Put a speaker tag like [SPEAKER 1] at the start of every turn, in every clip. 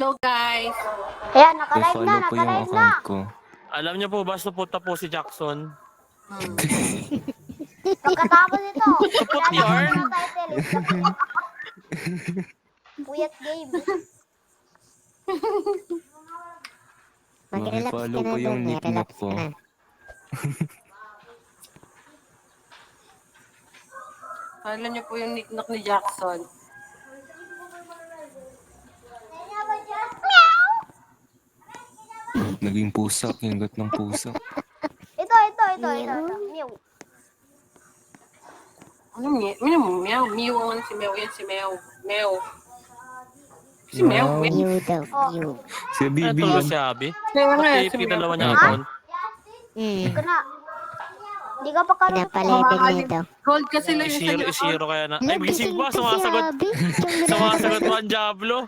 [SPEAKER 1] Hello guys.
[SPEAKER 2] Ayan, nakalive na,
[SPEAKER 3] I-follow po yung
[SPEAKER 2] nakalive na.
[SPEAKER 3] account ko.
[SPEAKER 4] Alam niyo po ba, suporta po si Jackson?
[SPEAKER 2] Pagkatapos ito,
[SPEAKER 4] Supot
[SPEAKER 2] wala na
[SPEAKER 4] yarn.
[SPEAKER 2] po ng title. It's the Puyat Game.
[SPEAKER 5] Mag-relax ka
[SPEAKER 3] I-follow
[SPEAKER 5] na
[SPEAKER 3] ko yung
[SPEAKER 5] doon,
[SPEAKER 3] nickname
[SPEAKER 5] relax
[SPEAKER 3] ko.
[SPEAKER 5] ka na.
[SPEAKER 1] Alam niyo po yung nickname ni Jackson.
[SPEAKER 3] Naging pusak, hinggat ng pusak.
[SPEAKER 2] Ito. Mew.
[SPEAKER 1] Ano Mew? Mew ang si Mew. Yan si Mew. Mew. Si Mew.
[SPEAKER 3] Wow.
[SPEAKER 1] Mew.
[SPEAKER 5] You daw, you.
[SPEAKER 3] Si Bibi
[SPEAKER 4] Ito
[SPEAKER 3] yan.
[SPEAKER 4] si Abby.
[SPEAKER 1] Kaya nga,
[SPEAKER 4] Pati
[SPEAKER 1] si Mew.
[SPEAKER 4] pinalawa niya
[SPEAKER 3] Ah.
[SPEAKER 4] account.
[SPEAKER 2] Hindi ka na. Hindi ka pa karoon.
[SPEAKER 5] Pinapalevel niya daw.
[SPEAKER 1] Gold kasi lang yung sa
[SPEAKER 4] Isiro kaya na. Ay, gising pa. Sumasagot. Sumasagot pa ang Diablo.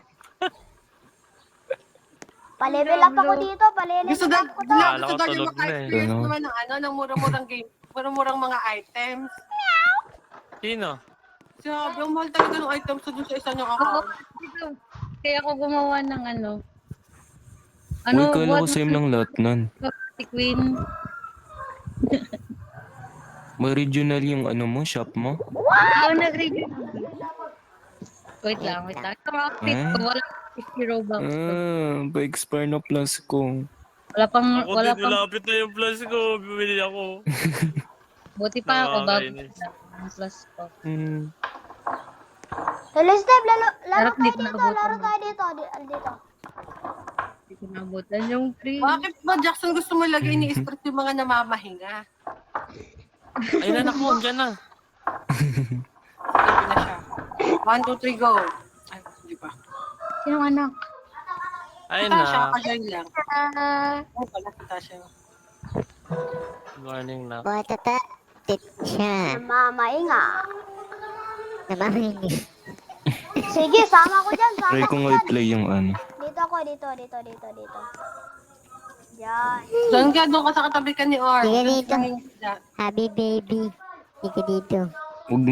[SPEAKER 2] Pa-level up ako dito, pa-level
[SPEAKER 1] Gusto
[SPEAKER 2] up
[SPEAKER 1] daw,
[SPEAKER 2] ako to.
[SPEAKER 4] Kala ko
[SPEAKER 1] gusto daw yung
[SPEAKER 4] tulog na eh.
[SPEAKER 1] maka-experience
[SPEAKER 3] Ano?
[SPEAKER 1] naman ng ng murang-murang game. Murang-murang mga items.
[SPEAKER 4] Sino?
[SPEAKER 1] Sabi, ang mahal talaga ng items doon sa isa niyong account.
[SPEAKER 6] Kaya ako gumawa ng ano.
[SPEAKER 3] Uy, kala ko same lang lahat nun.
[SPEAKER 6] Si Queen.
[SPEAKER 3] May regional yung ano mo, shop mo?
[SPEAKER 6] Ako nag-review. Wait lang. Ito outfit ko. Wala 50 Robux.
[SPEAKER 3] Pa-expire na plus ko.
[SPEAKER 6] Wala pang,
[SPEAKER 4] Ako
[SPEAKER 6] wala
[SPEAKER 4] din,
[SPEAKER 6] pang,
[SPEAKER 4] nilapit na yung plus ko. Bumili ako.
[SPEAKER 6] buti pa ako
[SPEAKER 4] Nakakainis.
[SPEAKER 6] gagawin ng plus ko.
[SPEAKER 2] Hello, Steph, laro
[SPEAKER 6] Harap
[SPEAKER 2] tayo
[SPEAKER 6] dito na
[SPEAKER 2] dito,
[SPEAKER 6] abutan
[SPEAKER 2] laro
[SPEAKER 6] mo.
[SPEAKER 2] tayo dito. Dito.
[SPEAKER 6] Hindi ko nabutan yung free.
[SPEAKER 1] Bakit ba, Jackson, gusto mo lagay ni Esprit yung mga namamahinga?
[SPEAKER 4] Ayun, anak mo. Diyan na.
[SPEAKER 1] Sabi na siya. 1, 2, 3, go. Ay, di ba?
[SPEAKER 6] Sinong anak?
[SPEAKER 4] Ayun
[SPEAKER 1] Tasha,
[SPEAKER 4] na.
[SPEAKER 1] ka-join lang. Ay, pala si Tasha.
[SPEAKER 4] Good morning na.
[SPEAKER 5] Botata, tit siya.
[SPEAKER 2] Namamainga.
[SPEAKER 5] Namaminis.
[SPEAKER 2] Sige, sama ko dyan, sama
[SPEAKER 3] Try
[SPEAKER 2] ko
[SPEAKER 3] ko nga
[SPEAKER 2] dyan.
[SPEAKER 3] i-play yung ano.
[SPEAKER 2] Dito ako, dito. Yan.
[SPEAKER 1] Doon ka, doon ka sa katabi ka ni Or.
[SPEAKER 5] Sige dito. Happy baby. Sige dito.
[SPEAKER 3] Huwag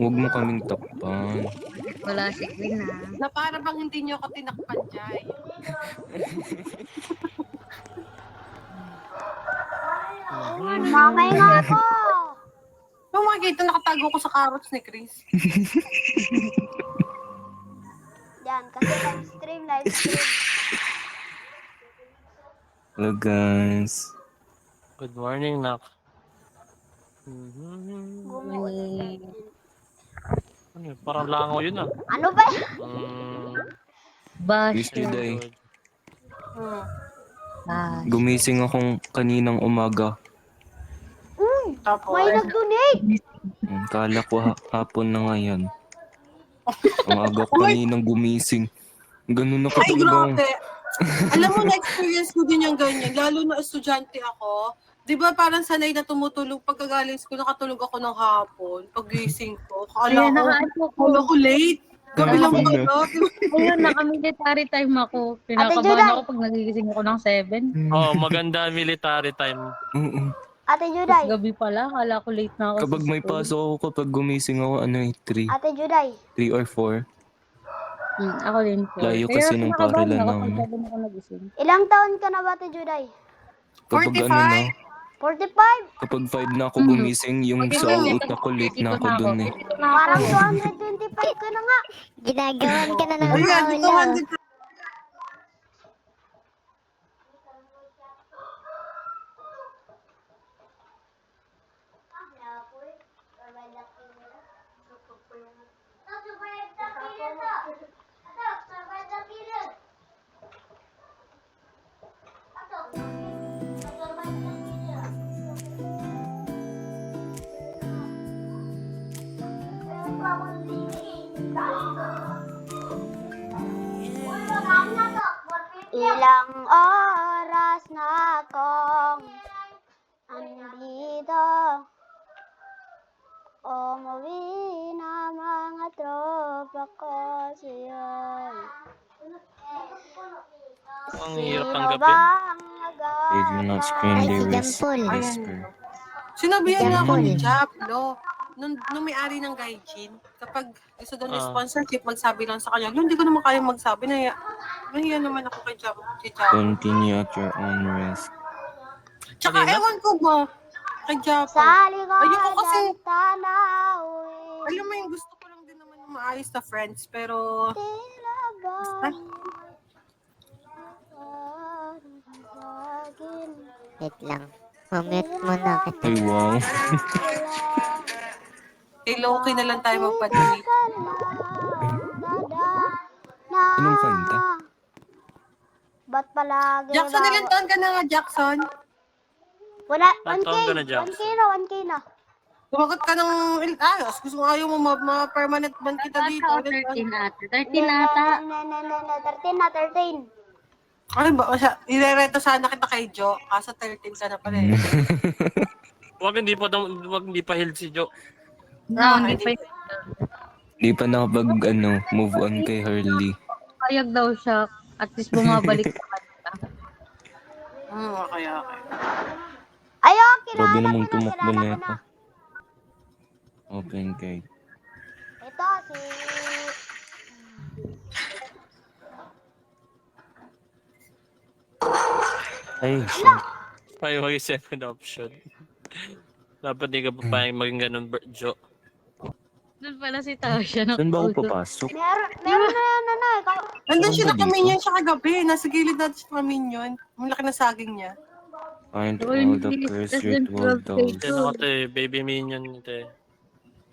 [SPEAKER 3] mo kaming takpan.
[SPEAKER 6] Wala si Queen na.
[SPEAKER 1] Na para bang hindi niyo ako tinakpan dyan.
[SPEAKER 2] Mamainga ako.
[SPEAKER 1] Kung makikita, nakatago ko sa carrots ni Chris.
[SPEAKER 2] Yan, kasi live stream.
[SPEAKER 3] Hello guys.
[SPEAKER 4] Good morning, nak.
[SPEAKER 2] Gumuwi.
[SPEAKER 4] Ano yun? Parang langaw yun ah.
[SPEAKER 2] Ano ba?
[SPEAKER 6] Bash.
[SPEAKER 3] Yesterday,
[SPEAKER 6] Bash.
[SPEAKER 3] gumising akong kaninang umaga.
[SPEAKER 1] Tapos,
[SPEAKER 2] May nag-donate.
[SPEAKER 3] Kala ko hapon na ngayon. Ang aga ko kaninang gumising. Ganun na
[SPEAKER 1] ay,
[SPEAKER 3] katulog.
[SPEAKER 1] grabe. Alam mo, na-experience ko din yung ganyan. Lalo na estudyante ako. Di ba parang sanay na tumutulog pagkagaling ko, nakatulog ako ng hapon. Pagising ko,
[SPEAKER 6] Kaya
[SPEAKER 1] kala ko late. Gabi lang
[SPEAKER 3] Gabi
[SPEAKER 1] ba
[SPEAKER 3] na.
[SPEAKER 6] Ayun, naka-military time ako.
[SPEAKER 2] Ate
[SPEAKER 6] Pinakabahan
[SPEAKER 2] Juday.
[SPEAKER 6] ako pag nagigising ako ng 7.
[SPEAKER 4] Oh, maganda military time.
[SPEAKER 3] Oo.
[SPEAKER 2] Ate Juday.
[SPEAKER 6] Gabi pala, kala ko late na ako.
[SPEAKER 3] Kapag
[SPEAKER 6] sa
[SPEAKER 3] may
[SPEAKER 6] school.
[SPEAKER 3] pasok ako, kapag gumising ako, 3.
[SPEAKER 2] Ate Juday.
[SPEAKER 3] 3 or 4.
[SPEAKER 6] Ako din po.
[SPEAKER 3] Layo
[SPEAKER 6] Kaya
[SPEAKER 3] kasi nung
[SPEAKER 6] kinakabahan
[SPEAKER 3] parilan
[SPEAKER 6] ako
[SPEAKER 3] namin.
[SPEAKER 6] pag 7 ako nagising.
[SPEAKER 2] Ilang taon ka na ba, Ate Juday?
[SPEAKER 3] Kapag
[SPEAKER 1] 45.
[SPEAKER 2] 45?
[SPEAKER 3] kapag 5 na ako gumising, yung sa utak ko late na ako dun eh.
[SPEAKER 2] Parang 225 ka na nga.
[SPEAKER 5] Ginagawan ka na ng
[SPEAKER 1] Ayan,
[SPEAKER 5] ulo.
[SPEAKER 1] 200.
[SPEAKER 2] Ilang oras na akong andito. Umuwi na mga tropa ko siya.
[SPEAKER 4] Ang hirap
[SPEAKER 2] Sino
[SPEAKER 4] tanggapin.
[SPEAKER 2] bang
[SPEAKER 3] Page mo not screen
[SPEAKER 5] Ay, si
[SPEAKER 3] lyrics.
[SPEAKER 5] Jampol.
[SPEAKER 3] Whisper.
[SPEAKER 1] Sinabihan niya ako
[SPEAKER 5] Jampol.
[SPEAKER 1] ni Japlo. Nung may-ari ng Gaijin, kapag gusto daw ng
[SPEAKER 4] Ah.
[SPEAKER 1] sponsorship, magsabi lang sa kanya, hindi ko naman kaya magsabi na Mahiya naman ako kay Jack. Si Jack.
[SPEAKER 3] Continue at your own risk.
[SPEAKER 1] Tsaka
[SPEAKER 4] Kanina?
[SPEAKER 1] ewan ko ba? Kay Jack.
[SPEAKER 2] Sa likod
[SPEAKER 1] Ayoko kasi,
[SPEAKER 2] ng tanawin.
[SPEAKER 1] alam mo yung gusto ko lang din naman ng maayos na friends, pero basta.
[SPEAKER 5] Wait lang. Mamute muna kita.
[SPEAKER 3] Ay, wow.
[SPEAKER 1] Kay Loki na lang tayo magpa-delete.
[SPEAKER 3] Anong kanta?
[SPEAKER 2] Ba't palagi
[SPEAKER 1] Jackson,
[SPEAKER 2] ba-
[SPEAKER 1] ilan taon ka na nga, Jackson?
[SPEAKER 2] Wala,
[SPEAKER 4] Ilan
[SPEAKER 2] 1K.
[SPEAKER 4] taon ka na,
[SPEAKER 2] 1K
[SPEAKER 4] Jackson?
[SPEAKER 2] na, 1K na.
[SPEAKER 1] Tumakot ka ng ayos. Gusto mo ayaw mo ma-permanent ban kita dito.
[SPEAKER 6] Ata, 13 ata. 13 ata.
[SPEAKER 2] 13 na, 13.
[SPEAKER 1] Ay ba, irereto sana kita kay Jo. Kaso 13 ka na pala eh.
[SPEAKER 4] Wag hindi pa healed si Jo.
[SPEAKER 6] No, hindi pa.
[SPEAKER 3] Di pa nakapag, move on kay Harley.
[SPEAKER 6] Payag daw siya. At least bumabalik sa kanila.
[SPEAKER 1] Okay.
[SPEAKER 2] Ayun,
[SPEAKER 3] Grabe
[SPEAKER 2] kilala
[SPEAKER 3] namang
[SPEAKER 2] ko na,
[SPEAKER 3] tumakbo
[SPEAKER 2] kilala
[SPEAKER 3] na
[SPEAKER 2] ko
[SPEAKER 3] ito.
[SPEAKER 2] na.
[SPEAKER 3] Open kay.
[SPEAKER 2] Ito, si...
[SPEAKER 3] Ay,
[SPEAKER 4] Ay, wag yung second option. Dapat di ka pa payang maging ganun, Jo.
[SPEAKER 6] Doon pala si Tasha.
[SPEAKER 3] saan ba ako papasok?
[SPEAKER 2] Meron na yan, ano eh.
[SPEAKER 1] Nandun
[SPEAKER 3] Saan
[SPEAKER 1] siya
[SPEAKER 3] ba dito?
[SPEAKER 1] naka-minion siya kagabi. Nasa gilid natin siya naka-minion. Ang laki na saging niya.
[SPEAKER 3] Find
[SPEAKER 6] Oh,
[SPEAKER 3] all the
[SPEAKER 6] hindi.
[SPEAKER 3] cursed
[SPEAKER 6] Resident
[SPEAKER 3] ritual
[SPEAKER 6] Evil
[SPEAKER 3] dolls.
[SPEAKER 4] Yan ako, te. Baby minion, te.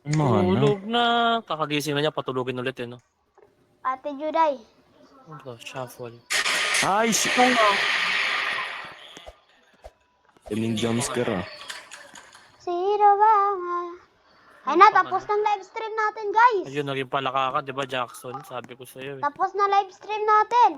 [SPEAKER 3] Ano mga na?
[SPEAKER 4] Tulog na. Kakagising na niya, patulogin ulit, no?
[SPEAKER 2] Ate Juday.
[SPEAKER 4] Ano, shuffle.
[SPEAKER 3] Ay, daming jumpscare ah.
[SPEAKER 2] Sino ba nga? Ay na, tapos ng live stream natin, guys.
[SPEAKER 4] Ayun, naging palaka ka, di ba, Jackson? Sabi ko sa'yo, eh.
[SPEAKER 2] Tapos na live stream natin.